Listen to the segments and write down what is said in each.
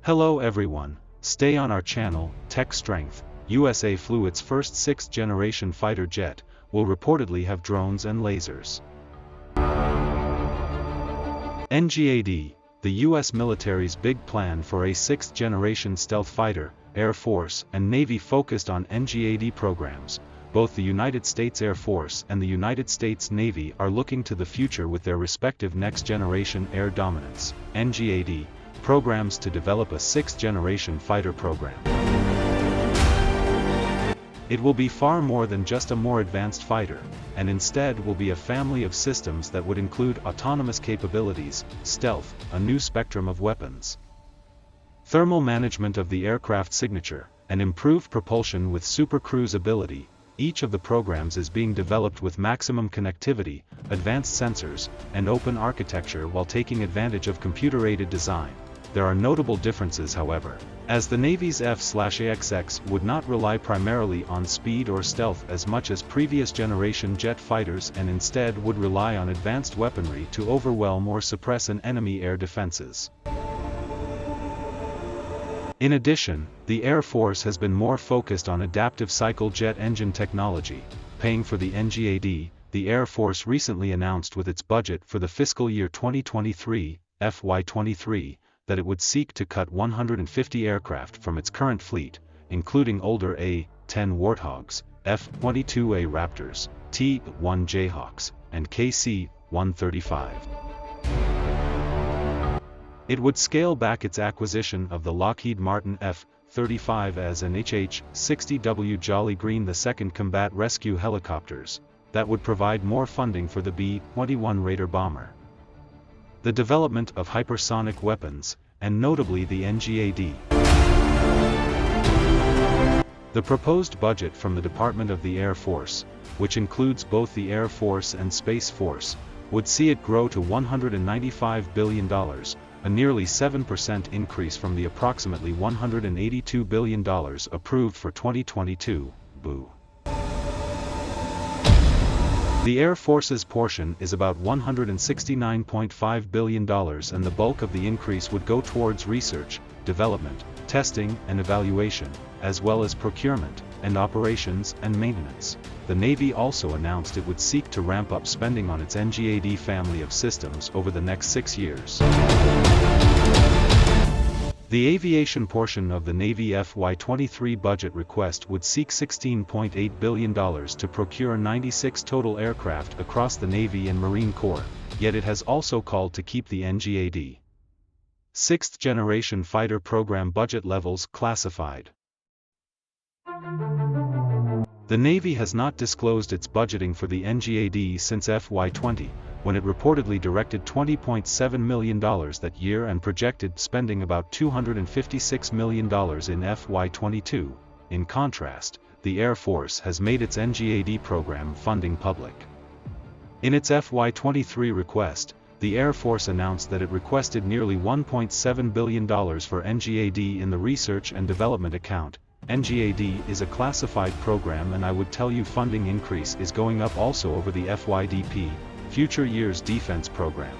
Hello everyone, stay on our channel. Tech Strength, USA flew its first 6th generation fighter jet, will reportedly have drones and lasers. NGAD, the US military's big plan for a 6th generation stealth fighter. Air Force and Navy focused on NGAD programs. Both the United States Air Force and the United States Navy are looking to the future with their respective next-generation air dominance (NGAD) programs to develop a 6th generation fighter program. It will be far more than just a more advanced fighter, and instead will be a family of systems that would include autonomous capabilities, stealth, a new spectrum of weapons, thermal management of the aircraft signature, and improved propulsion with supercruise ability. Each of the programs is being developed with maximum connectivity, advanced sensors, and open architecture while taking advantage of computer-aided design. There are notable differences, however, as the Navy's F/AXX would not rely primarily on speed or stealth as much as previous generation jet fighters and instead would rely on advanced weaponry to overwhelm or suppress an enemy air defenses. In addition, the Air Force has been more focused on adaptive cycle jet engine technology, paying for the NGAD. The Air Force recently announced with its budget for the fiscal year 2023, FY23, that it would seek to cut 150 aircraft from its current fleet, including older A-10 Warthogs, F-22A Raptors, T-1 Jayhawks, and KC-135. It would scale back its acquisition of the Lockheed Martin F-35 as an HH-60W Jolly Green II combat rescue helicopters, that would provide more funding for the B-21 Raider bomber, the development of hypersonic weapons, and notably the NGAD. The proposed budget from the Department of the Air Force, which includes both the Air Force and Space Force, would see it grow to $195 billion, a nearly 7% increase from the approximately $182 billion approved for 2022, boo. The Air Force's portion is about $169.5 billion, and the bulk of the increase would go towards research, development, testing and evaluation, as well as procurement, and operations and maintenance. The Navy also announced it would seek to ramp up spending on its NGAD family of systems over the next 6 years. The aviation portion of the Navy FY23 budget request would seek $16.8 billion to procure 96 total aircraft across the Navy and Marine Corps, yet it has also called to keep the NGAD 6th generation fighter program budget levels classified. The Navy has not disclosed its budgeting for the NGAD since FY20, when it reportedly directed $20.7 million that year and projected spending about $256 million in FY22. In contrast, the Air Force has made its NGAD program funding public. In its FY23 request, the Air Force announced that it requested nearly $1.7 billion for NGAD in the Research and Development account. NGAD is a classified program, and I would tell you funding increase is going up also over the FYDP, Future Years Defense Program.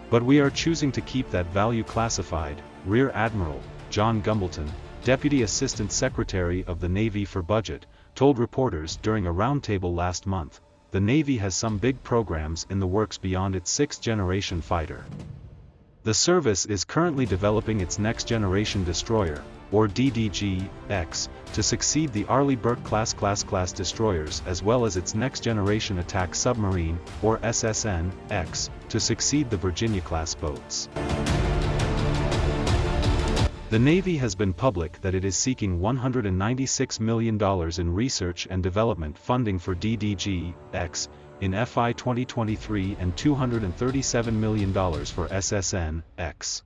But we are choosing to keep that value classified. Rear Admiral John Gumbleton, Deputy Assistant Secretary of the Navy for Budget, told reporters during a roundtable last month, the Navy has some big programs in the works beyond its 6th generation fighter. The service is currently developing its next-generation destroyer, or DDG-X, to succeed the Arleigh Burke-class destroyers, as well as its next-generation attack submarine, or SSN-X, to succeed the Virginia-class boats. The Navy has been public that it is seeking $196 million in research and development funding for DDG-X, in FY 2023 and $237 million for SSN-X.